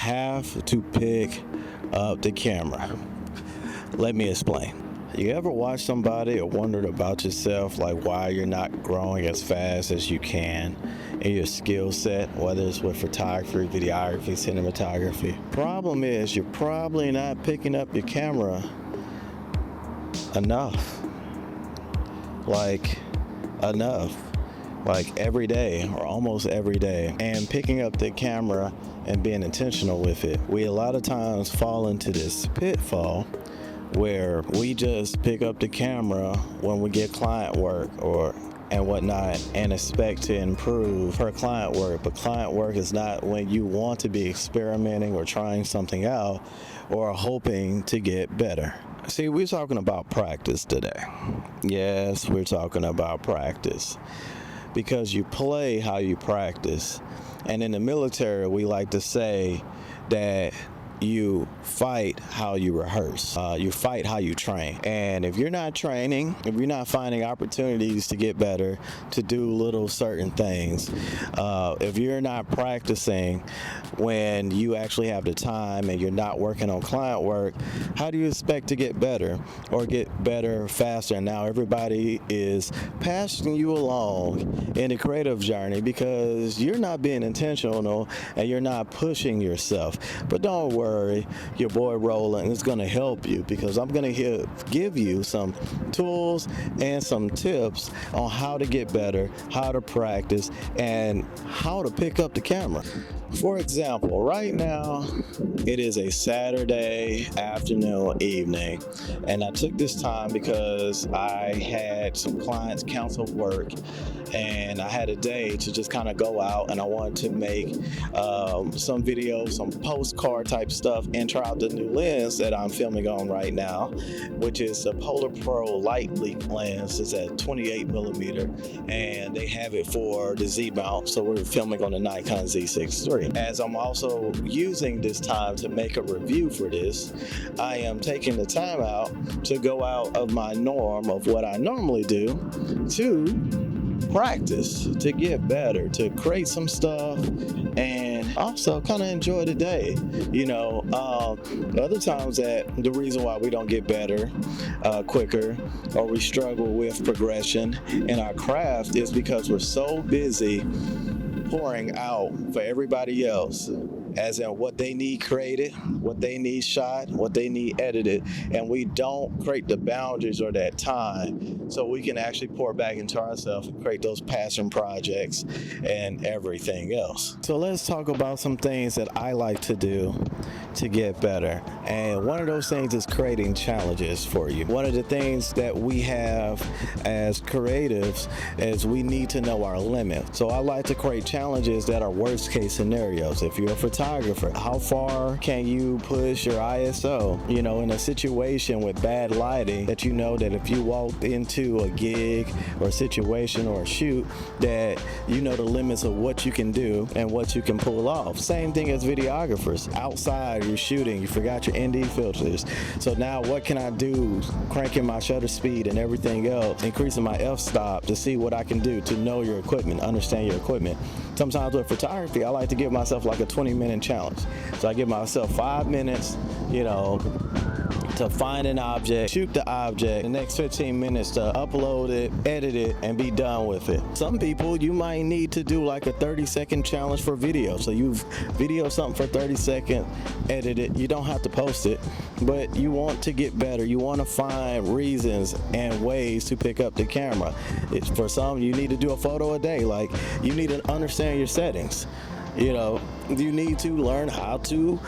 have to pick up the camera. Let me explain. You ever watch somebody or wondered about yourself, like why you're not growing as fast as you can in your skill set, whether it's with photography, videography, cinematography? Problem is, you're probably not picking up your camera enough. Like every day or almost every day, and picking up the camera and being intentional with it. We a lot of times fall into this pitfall where we just pick up the camera when we get client work and whatnot and expect to improve her client work. But client work is not when you want to be experimenting or trying something out or hoping to get better. See, we're talking about practice today. Yes, we're talking about practice, because you play how you practice. And in the military, we like to say that you fight how you rehearse. You fight how you train. And if you're not training, if you're not finding opportunities to get better, to do little certain things, if you're not practicing when you actually have the time and you're not working on client work, how do you expect to get better or get better faster? And now everybody is passing you along in the creative journey because you're not being intentional and you're not pushing yourself. But don't worry. Your boy Roland is going to help you, because I'm going to give you some tools and some tips on how to get better, how to practice, and how to pick up the camera. For example, right now it is a Saturday afternoon, evening, and I took this time because I had some clients cancel work and I had a day to just kind of go out, and I wanted to make some videos, some postcard type stuff, and try out the new lens that I'm filming on right now, which is a Polar Pro light leak lens. It's at 28 millimeter, and they have it for the Z mount, so we're filming on the Nikon Z6 III. As I'm also using this time to make a review for this, I am taking the time out to go out of my norm of what I normally do to practice, to get better, to create some stuff, and also kind of enjoy the day. Other times that the reason why we don't get better quicker, or we struggle with progression in our craft, is because we're so busy pouring out for everybody else, as in what they need created, what they need shot, what they need edited, and we don't create the boundaries or that time so we can actually pour back into ourselves and create those passion projects and everything else. So let's talk about some things that I like to do to get better, and one of those things is creating challenges for you. One of the things that we have as creatives is we need to know our limit. So I like to create challenges that are worst case scenarios. If you're a photographer, how far can you push your ISO? In a situation with bad lighting, that you know that if you walked into a gig or a situation or a shoot, that you know the limits of what you can do and what you can pull off. Same thing as videographers. Outside, you're shooting, you forgot your ND filters. So now what can I do? Cranking my shutter speed and everything else, increasing my f-stop to see what I can do to know your equipment, understand your equipment. Sometimes with photography, I like to give myself like a 20-minute challenge. So I give myself 5 minutes, to find an object, shoot the object, the next 15 minutes to upload it, edit it, and be done with it. Some people, you might need to do like a 30-second challenge for video. So you video something for 30 seconds, edit it. You don't have to post it, but you want to get better. You want to find reasons and ways to pick up the camera. For some, you need to do a photo a day. Like, you need to understand your settings. You need to learn how to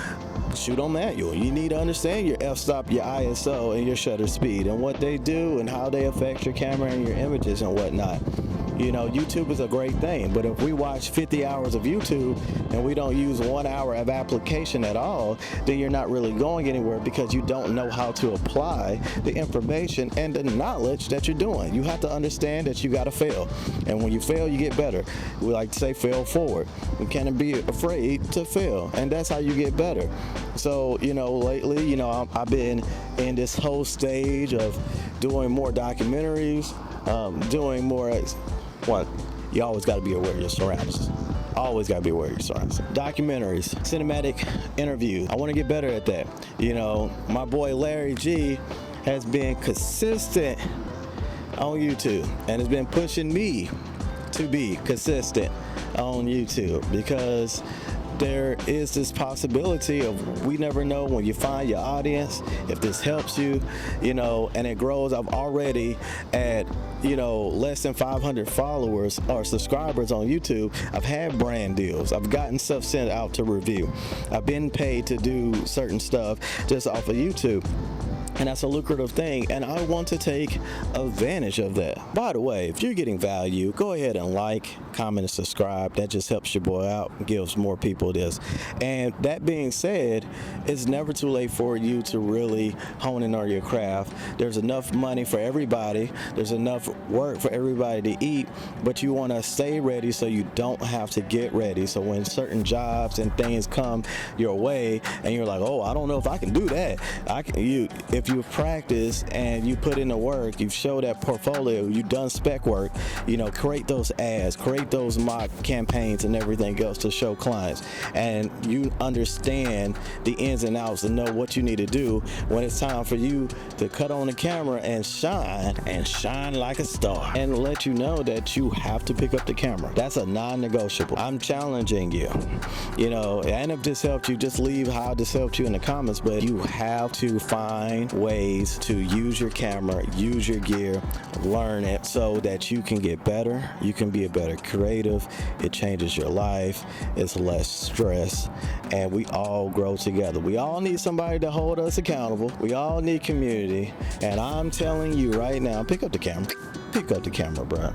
shoot on manual. You need to understand your f-stop, your ISO, and your shutter speed, and what they do and how they affect your camera and your images and whatnot. YouTube is a great thing, but if we watch 50 hours of YouTube and we don't use 1 hour of application at all, then you're not really going anywhere, because you don't know how to apply the information and the knowledge that you're doing. You have to understand that you got to fail, and when you fail, you get better. We like to say fail forward. You can't be afraid to fail, and that's how you get better. So, lately, I've been in this whole stage of doing more documentaries, doing more. You always got to be aware of your surroundings. Always gotta be aware of your surroundings. Documentaries, cinematic interviews. I want to get better at that. You know, my boy Larry G has been consistent on YouTube and has been pushing me to be consistent on YouTube, because there is this possibility of, we never know when you find your audience, if this helps you, you know, and it grows. I'm already at, you know, less than 500 followers or subscribers on YouTube. I've had brand deals. I've gotten stuff sent out to review. I've been paid to do certain stuff just off of YouTube. And that's a lucrative thing, and I want to take advantage of that. By the way, if you're getting value, go ahead and like, comment, and subscribe. That just helps your boy out, gives more people this. And that being said, it's never too late for you to really hone in on your craft. There's enough money for everybody. There's enough work for everybody to eat, but you want to stay ready so you don't have to get ready. So when certain jobs and things come your way, and you're like, oh, I don't know if I can do that. If you've practiced and you put in the work, you've showed that portfolio, you've done spec work, you know, create those ads, create those mock campaigns and everything else to show clients, and you understand the ins and outs and know what you need to do when it's time for you to cut on the camera and shine like a star, and let you know that you have to pick up the camera. That's a non-negotiable. I'm challenging you, you know, and if this helped you, just leave how this helped you in the comments, but you have to find ways to use your camera, use your gear, learn it so that you can get better. You can be a better creative. It changes your life. It's less stress, and we all grow together. We all need somebody to hold us accountable. We all need community, and I'm telling you right now, pick up the camera. Pick up the camera, bro.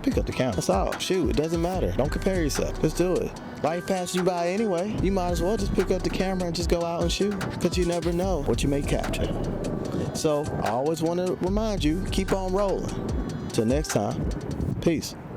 Pick up the camera. That's all. Shoot, it doesn't matter. Don't compare yourself. Just do it. Life passes you by anyway. You might as well just pick up the camera and just go out and shoot, because you never know what you may capture. So I always want to remind you, keep on rolling. Till next time, peace.